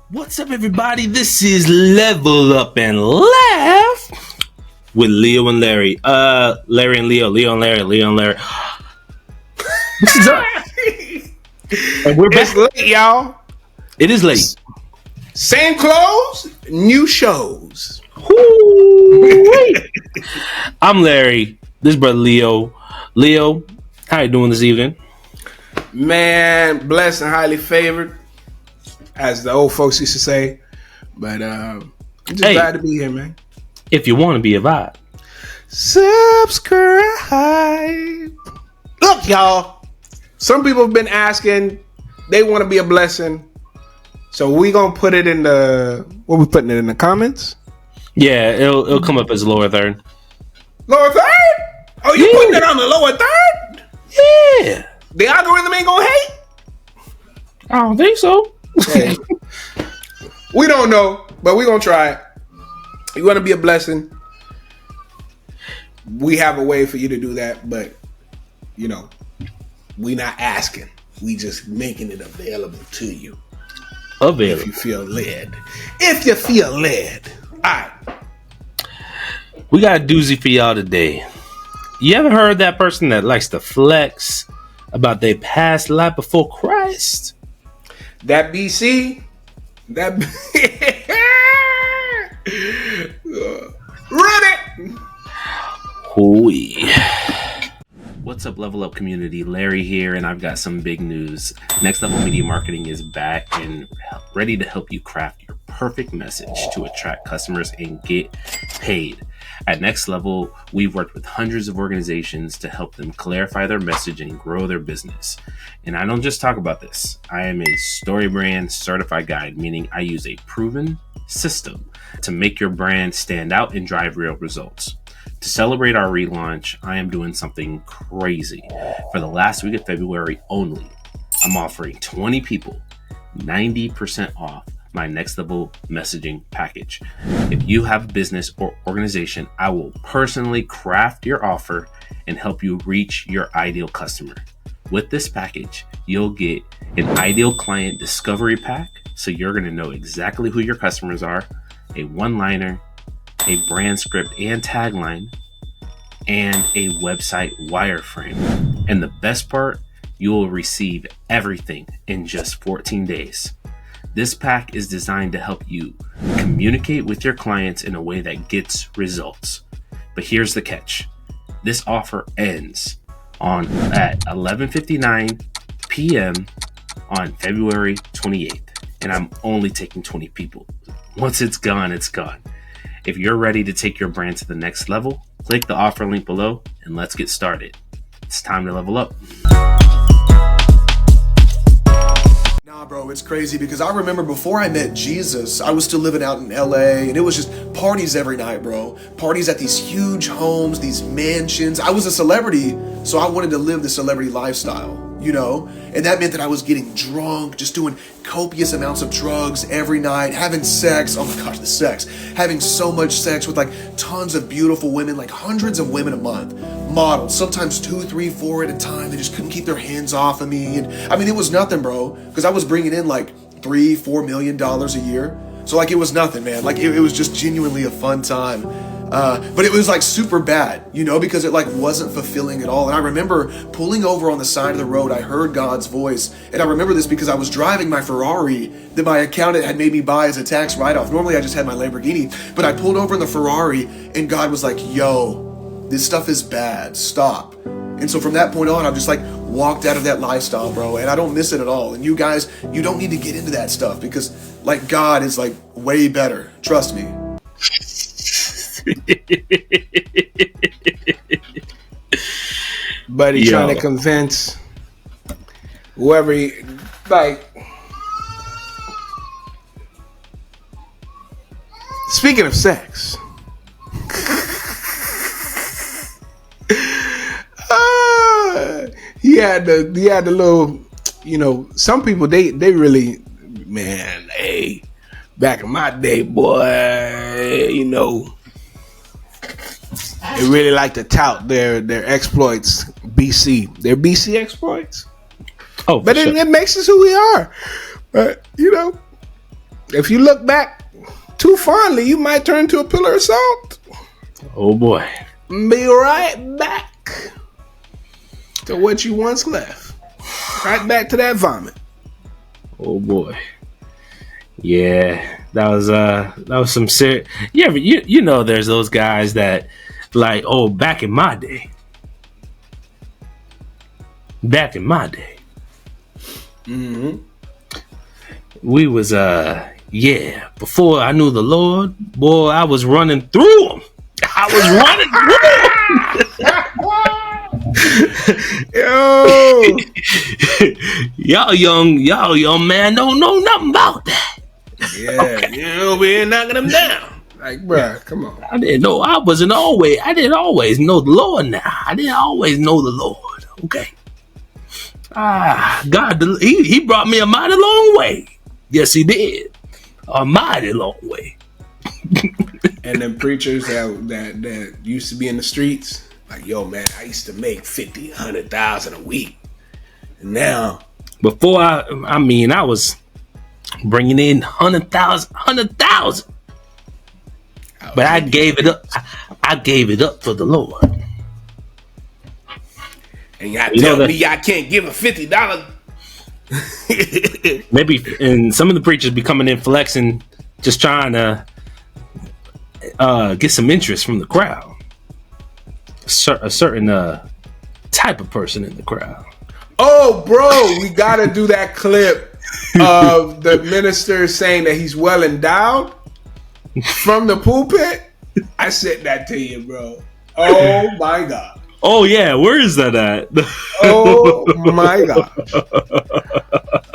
What's up, everybody? This is Level Up and Laugh with Leo and Larry. Larry and Leo, Leo and Larry, Leo and Larry. What's up? And we're back. It's late, y'all. It is late. Same clothes, new shows. I'm Larry. This is brother Leo. Leo, how you doing this evening? Man, blessed and highly favored, as the old folks used to say. But I'm just glad to be here, man. If you want to be a vibe, subscribe. Look, y'all. Some people have been asking. They want to be a blessing. So we gonna put it in the. What we putting it in the comments? Yeah, it'll come up as lower third. Lower third? Oh, you putting it on the lower third? Yeah. The algorithm ain't gonna hate? I don't think so. Hey, we don't know, but we're gonna try it. You want to be a blessing? We have a way for you to do that, but you know, we not asking. We just making it available to you. Available. If you feel led. If you feel led. All right. We got a doozy for y'all today. You ever heard that person that likes to flex about their past life before Christ? That BC, that run it. Hooey. What's up, Level Up community? Larry here, and I've got some big news. Next Level Media Marketing is back and ready to help you craft your perfect message to attract customers and get paid. At Next Level, we've worked with hundreds of organizations to help them clarify their message and grow their business. And I don't just talk about this. I am a StoryBrand certified guide, meaning I use a proven system to make your brand stand out and drive real results. To celebrate our relaunch, I am doing something crazy. For the last week of February only, I'm offering 20 people 90% off my Next Level messaging package. If you have a business or organization, I will personally craft your offer and help you reach your ideal customer. With this package, you'll get an ideal client discovery pack, so you're going to know exactly who your customers are, a one-liner, a brand script and tagline, and a website wireframe. And the best part, you will receive everything in just 14 days. This pack is designed to help you communicate with your clients in a way that gets results. But here's the catch. This offer ends at 11:59 p.m. on February 28th. And I'm only taking 20 people. Once it's gone, it's gone. If you're ready to take your brand to the next level, click the offer link below and let's get started. It's time to level up. Nah, bro, it's crazy because I remember before I met Jesus, I was still living out in LA and it was just parties every night, bro. Parties at these huge homes, these mansions. I was a celebrity, so I wanted to live the celebrity lifestyle, you know? And that meant that I was getting drunk, just doing copious amounts of drugs every night, having sex. Oh my gosh, the sex. Having so much sex with like tons of beautiful women, like hundreds of women a month. Models, sometimes 2, 3, 4 at a time. They just couldn't keep their hands off of me. And I mean, it was nothing, bro, because I was bringing in like $3-4 million a year. So like, it was nothing, man. Like it was just genuinely a fun time. But it was like super bad, you know, because it like wasn't fulfilling at all. And I remember pulling over on the side of the road. I heard God's voice. And I remember this because I was driving my Ferrari that my accountant had made me buy as a tax write-off. Normally I just had my Lamborghini, but I pulled over in the Ferrari and God was like, yo, this stuff is bad. Stop. And so from that point on, I've just like walked out of that lifestyle, bro. And I don't miss it at all. And you guys, you don't need to get into that stuff because like God is like way better. Trust me. But he's trying to convince whoever speaking of sex. He had the little, you know, some people they really, man, hey, back in my day, boy, you know, they really like to tout their exploits, their BC exploits. Oh, but sure. it makes us who we are. But you know, If you look back too fondly, you might turn into a pillar of salt. Oh boy. Be right back to what you once left. Right back to that vomit. Oh boy. Yeah, that was some serious. Yeah, but you know, there's those guys that like, oh, back in my day. Mm-hmm. We was before I knew the Lord, boy, I was running through them. Yo, y'all young man don't know nothing about that. Yeah, okay. You know, we ain't knocking them down. Like, bruh, come on. I didn't always know the Lord now. I didn't always know the Lord. Okay. God, he brought me a mighty long way. Yes, he did. A mighty long way. And then preachers that used to be in the streets, like, yo, man, I used to make 50, 100,000 a week. And now, before I was bringing in 100,000. But I gave it up. I gave it up for the Lord. And y'all tell me I can't give a $50. Maybe, and some of the preachers be coming in flexing, just trying to get some interest from the crowd. A certain type of person in the crowd. Oh, bro, we gotta do that clip of the minister saying that he's well endowed from the pulpit. I sent that to you, bro. Oh my God. Oh yeah, where is that at? Oh my gosh,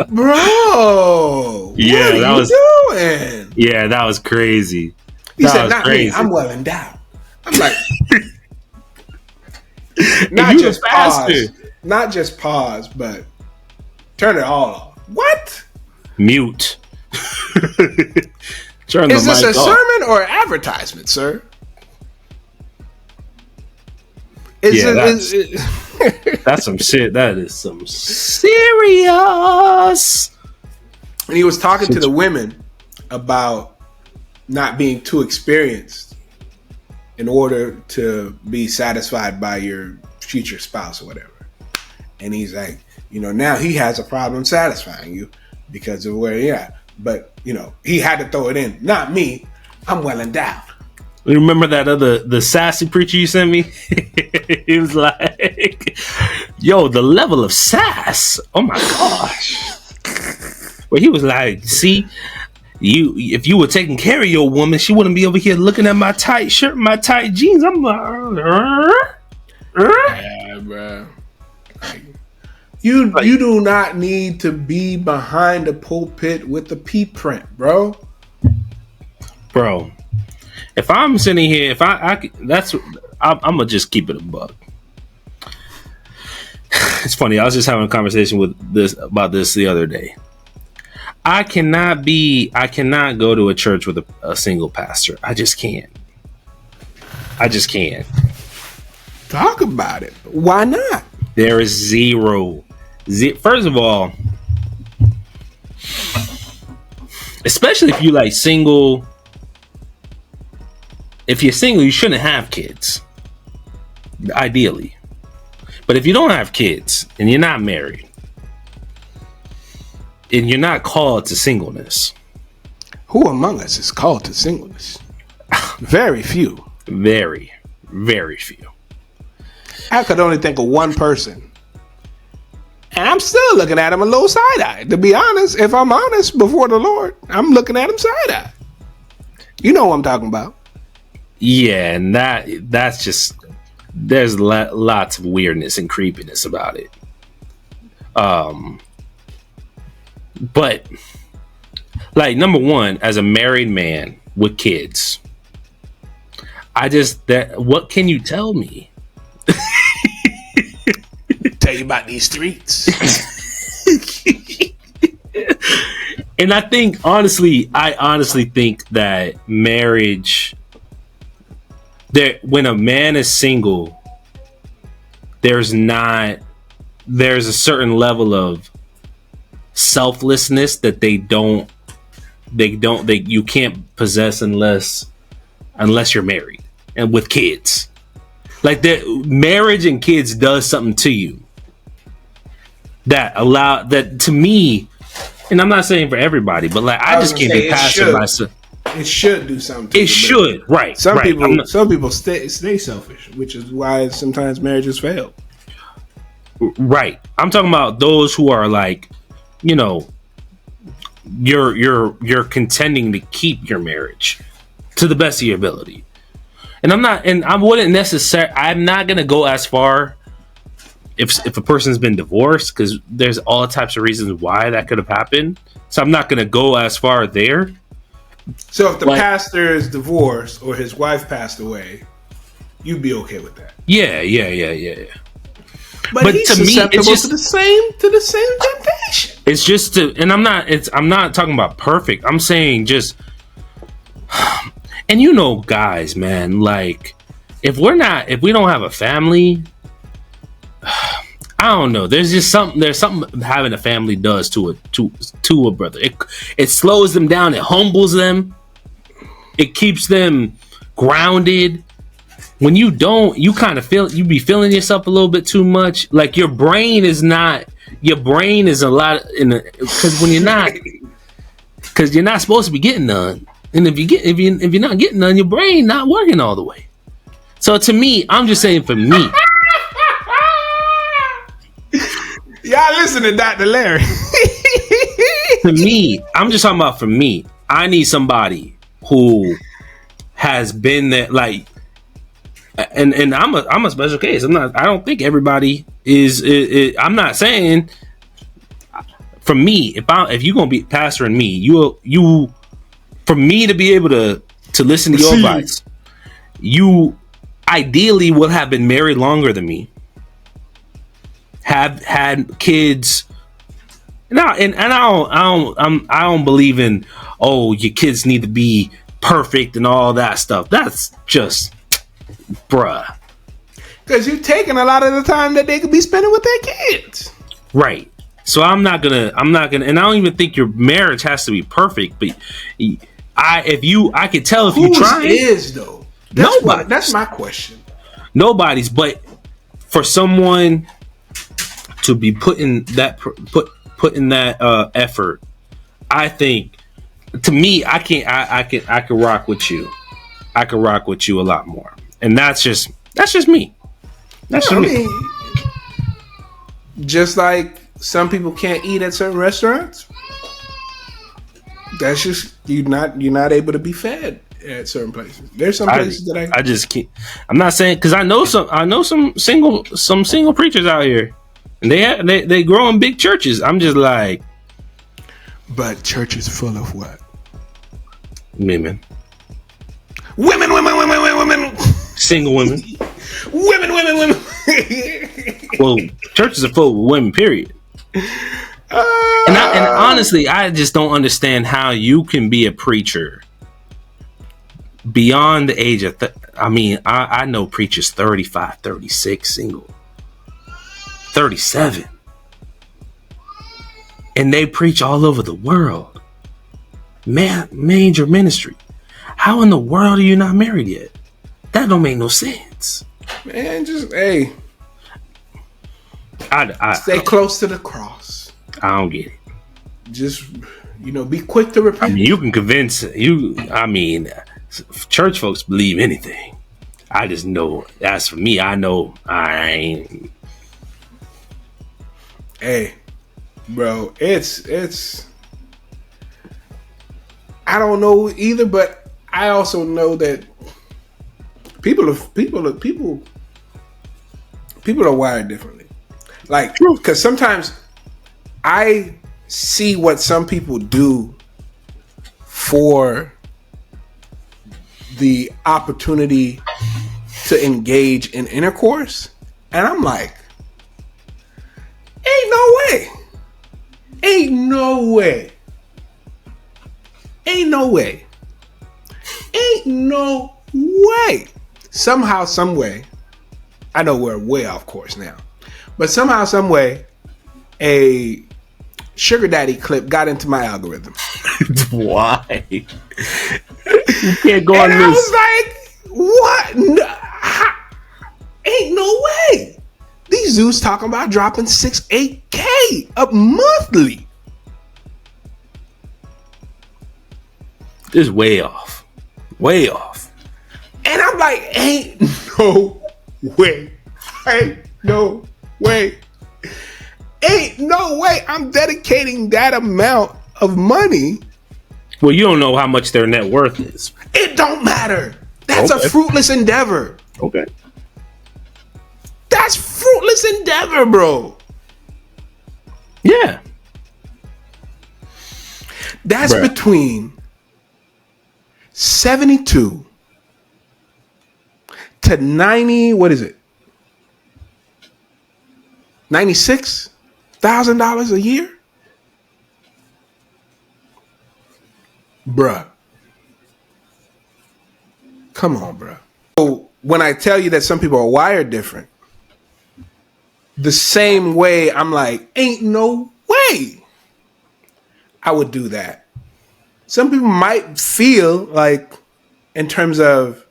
bro! Yeah, what are you doing? Yeah, that was crazy. He said, "Not crazy. Me. I'm well endowed." I'm like, not just pause, but turn it all off. What? Mute. Is this a sermon or advertisement, sir? That's some shit. That is some serious. And he was talking to the women about not being too experienced in order to be satisfied by your future spouse or whatever. And he's like, now he has a problem satisfying you because of where he at. But, he had to throw it in. Not me. I'm well endowed. You remember that the sassy preacher you sent me? He was like, yo, the level of sass. Oh my gosh. Well, he was like, see, if you were taking care of your woman, she wouldn't be over here looking at my tight shirt, my tight jeans. I'm like, yeah, bro. You do not need to be behind the pulpit with the pea print, bro. Bro. If I'm sitting here, I'm gonna just keep it a buck. It's funny. I was just having a conversation about this the other day. I cannot go to a church with a single pastor. I just can't. Talk about it. Why not? There is zero. First of all, especially if you like single. If you're single, you shouldn't have kids, ideally. But if you don't have kids and you're not married and you're not called to singleness. Who among us is called to singleness? Very few. Very, very few. I could only think of one person. And I'm still looking at him a little side-eyed. To be honest, if I'm honest before the Lord, I'm looking at him side-eyed. You know what I'm talking about. Yeah, and that's just, there's lots of weirdness and creepiness about it. But like, number one, as a married man with kids, what can you tell me? Tell you about these streets. And I honestly think that marriage, when a man is single, there's a certain level of selflessness that they don't you can't possess unless you're married and with kids. Like that, marriage and kids does something to you that to me, and I'm not saying for everybody, but like I just can't be passive myself. It should do something. It should, right? Some right. people stay selfish, which is why sometimes marriages fail. Right. I'm talking about those who are like, you know, you're contending to keep your marriage to the best of your ability. And I'm not gonna go as far if a person's been divorced, because there's all types of reasons why that could have happened. So I'm not gonna go as far there. So if the pastor is divorced or his wife passed away, you'd be okay with that. Yeah. But he's susceptible to the same temptation. It's just and I'm not talking about perfect. I'm saying just, and you know, guys, man, like if we don't have a family, I don't know. There's something having a family does to a brother. It slows them down. It humbles them. It keeps them grounded. When you don't, you kind of you be feeling yourself a little bit too much. Like your brain is a lot because when you're not, because you're not supposed to be getting none. And if you're not getting none, your brain not working all the way. So to me, I'm just saying for me. Y'all listen to Dr. Larry. To me, I'm just talking about for me. I need somebody who has been there, like, and I'm a special case. I don't think everybody is. I'm not saying. For me, if you're gonna be pastoring me, you for me to be able to listen to your advice, you ideally will have been married longer than me. Have had kids. No, and I don't believe in your kids need to be perfect and all that stuff. That's just bruh. Because you're taking a lot of the time that they could be spending with their kids. Right. So I'm not gonna, and I don't even think your marriage has to be perfect. But I could tell if you try. Whose is though? That's my question. Nobody's, but for someone to be putting that effort, I think, to me, I could rock with you. I could rock with you a lot more, and that's just me. Just like some people can't eat at certain restaurants. That's just you're not able to be fed at certain places. There's some places that I just can't. I'm not saying, because I know some single preachers out here. And they grow in big churches. I'm just like, but church is full of what? Women. Single women. Women. Well, churches are full of women. Period. And honestly, I just don't understand how you can be a preacher beyond the age of. I know preachers 35, 36, single. 37, and they preach all over the world. Major ministry. How in the world are you not married yet? That don't make no sense. Man, just hey, I stay close to the cross. I don't get it. Just be quick to repent. You can convince you. Church folks believe anything. I just know. As for me, I know I ain't. Hey, bro, it's. I don't know either, but I also know that people are wired differently. Like, because sometimes I see what some people do for the opportunity to engage in intercourse, and I'm like, ain't no way. Somehow, some way, I know we're way off course now, but somehow, some way, a sugar daddy clip got into my algorithm. Why? You can't go And on I this. was like, what? No, ain't no way. These dudes talking about dropping 8K up monthly. This is way off. Way off. And I'm like, ain't no way. Ain't no way. Ain't no way I'm dedicating that amount of money. Well, you don't know how much their net worth is. It don't matter. That's Okay. a fruitless endeavor. Okay. That's fruitless endeavor, bro. Yeah. That's Bruh. between 72 to 90, what is it? $96,000 a year? Bruh. Come on, bruh. So when I tell you that some people are wired different, the same way I'm like, ain't no way I would do that. Some people might feel like, in terms of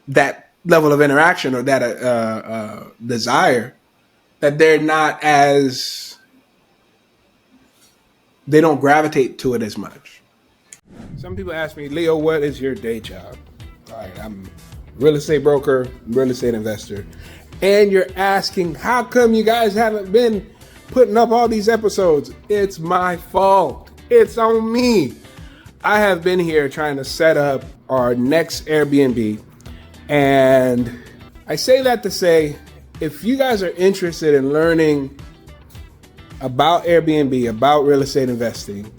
that level of interaction or that desire, that they're not as, they don't gravitate to it as much. Some people ask me, Leo, what is your day job? All right, I'm a real estate broker, real estate investor. And you're asking, how come you guys haven't been putting up all these episodes? It's my fault. It's on me. I have been here trying to set up our next Airbnb. And I say that to say, if you guys are interested in learning about Airbnb, about real estate investing,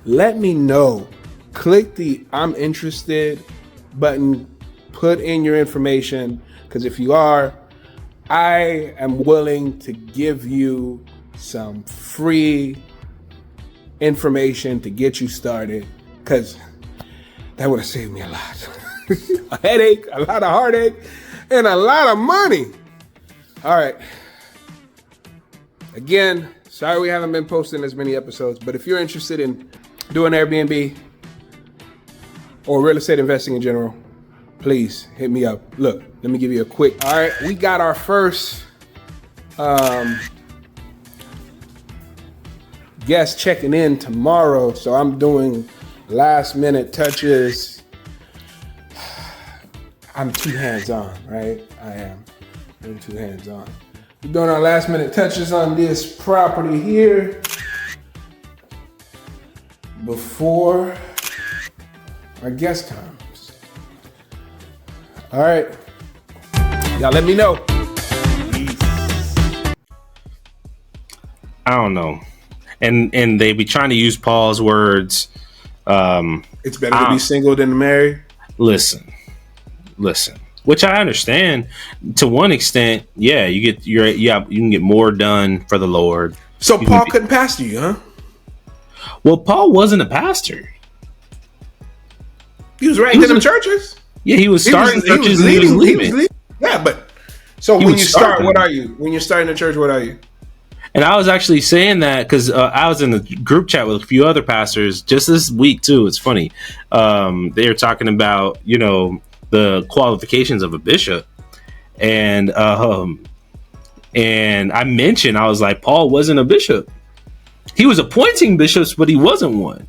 let me know. Click the I'm interested button, put in your information, because if you are, I am willing to give you some free information to get you started, because that would have saved me a lot. A headache, a lot of heartache, and a lot of money. All right. Again, sorry we haven't been posting as many episodes, but if you're interested in doing Airbnb or real estate investing in general, please hit me up. Look, let me give you a quick. All right, we got our first guest checking in tomorrow, so I'm doing last minute touches. I'm too hands-on, right? I am. I'm too hands-on. We're doing our last minute touches on this property here before our guest comes. All right. Y'all let me know. I don't know. And they be trying to use Paul's words. It's better to be single than to marry. Listen. Which I understand to one extent. Yeah, you can get more done for the Lord. So Paul couldn't pastor you, huh? Well, Paul wasn't a pastor. He was writing to them churches. Yeah, he was starting churches and he was leaving. Yeah, but so when you start, what are you? When you're starting a church, what are you? And I was actually saying that because I was in a group chat with a few other pastors just this week too. It's funny. They were talking about, the qualifications of a bishop. And I mentioned, I was like, Paul wasn't a bishop. He was appointing bishops, but he wasn't one.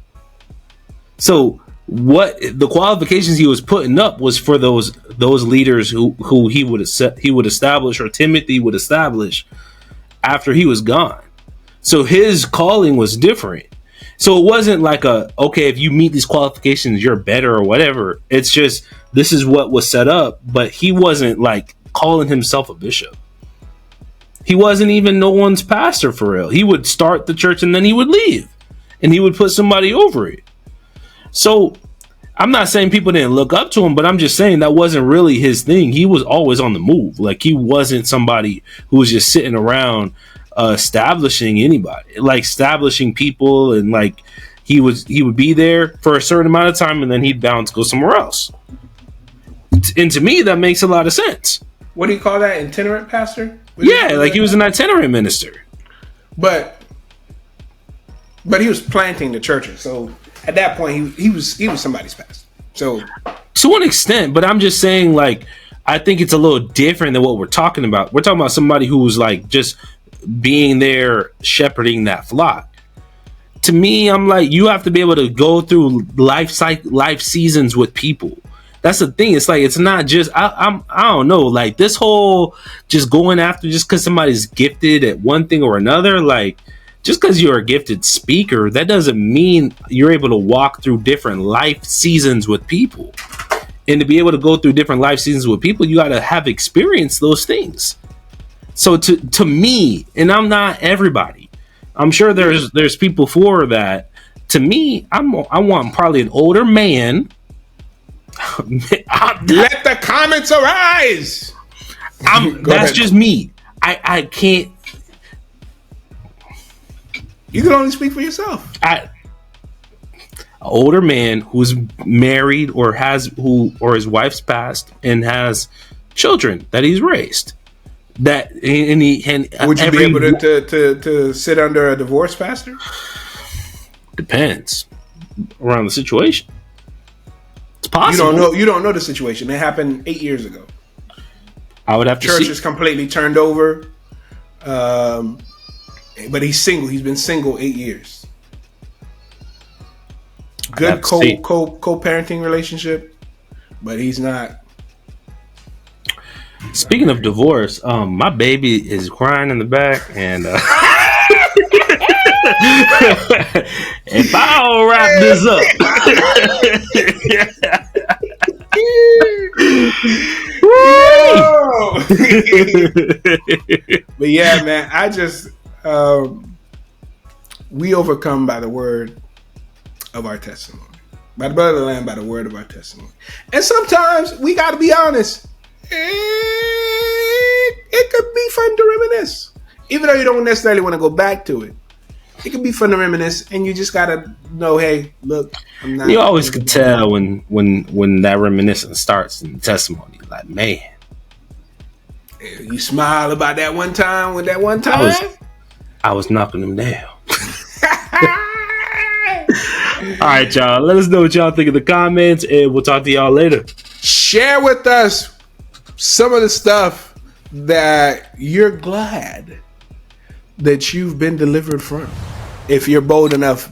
So what the qualifications he was putting up was for those leaders who he would establish, or Timothy would establish after he was gone. So his calling was different. So it wasn't like okay, if you meet these qualifications, you're better or whatever. It's just, this is what was set up, but he wasn't like calling himself a bishop. He wasn't even no one's pastor for real. He would start the church and then he would leave and he would put somebody over it. So I'm not saying people didn't look up to him, but I'm just saying that wasn't really his thing. He was always on the move. Like, he wasn't somebody who was just sitting around establishing anybody, like establishing people, and like he would be there for a certain amount of time and then he'd bounce, go somewhere else. And to me, that makes a lot of sense. What do you call that? Itinerant pastor? Yeah, like he was an itinerant minister. But But he was planting the churches, so at that point he was somebody's pastor. So to an extent, but I'm just saying, like, I think it's a little different than what we're talking about. We're talking about somebody who's like just being there shepherding that flock. To me, I'm like, you have to be able to go through life seasons with people. That's the thing. It's like, it's not just I don't know, like this whole just going after just because somebody's gifted at one thing or another. Like, just because you're a gifted speaker, that doesn't mean you're able to walk through different life seasons with people. And to be able to go through different life seasons with people, you got to have experienced those things. So to me, and I'm not everybody, I'm sure there's people for that. To me, I want probably an older man. Let the comments arise. That's just me. I can't. You can only speak for yourself. An older man who's married or his wife's passed and has children that he's raised. That would you be able to sit under a divorce pastor? Depends around the situation. It's possible. You don't know the situation. It happened 8 years ago. I would have to Church see. is completely turned over. But he's single. He's been single 8 years. Good co-parenting relationship, but he's not. Speaking of divorce, my baby is crying in the back, and if I don't wrap this up. But yeah, man, I just we overcome by the word of our testimony, by the blood of the Lamb, by the word of our testimony. And sometimes we got to be honest. It could be fun to reminisce, even though you don't necessarily want to go back to it. It could be fun to reminisce, and you just gotta know, hey, look, I'm not. You always could tell when that reminiscence starts in the testimony. Like, man, you smile about that one time. With that one time, I was knocking them down. All right, y'all. Let us know what y'all think in the comments, and we'll talk to y'all later. Share with us some of the stuff that you're glad that you've been delivered from, if you're bold enough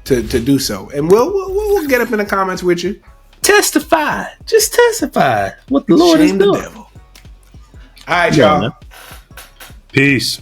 to do so. And we'll get up in the comments with you. Testify. Just testify what the Lord is doing. Shame the devil. All right, y'all. Peace.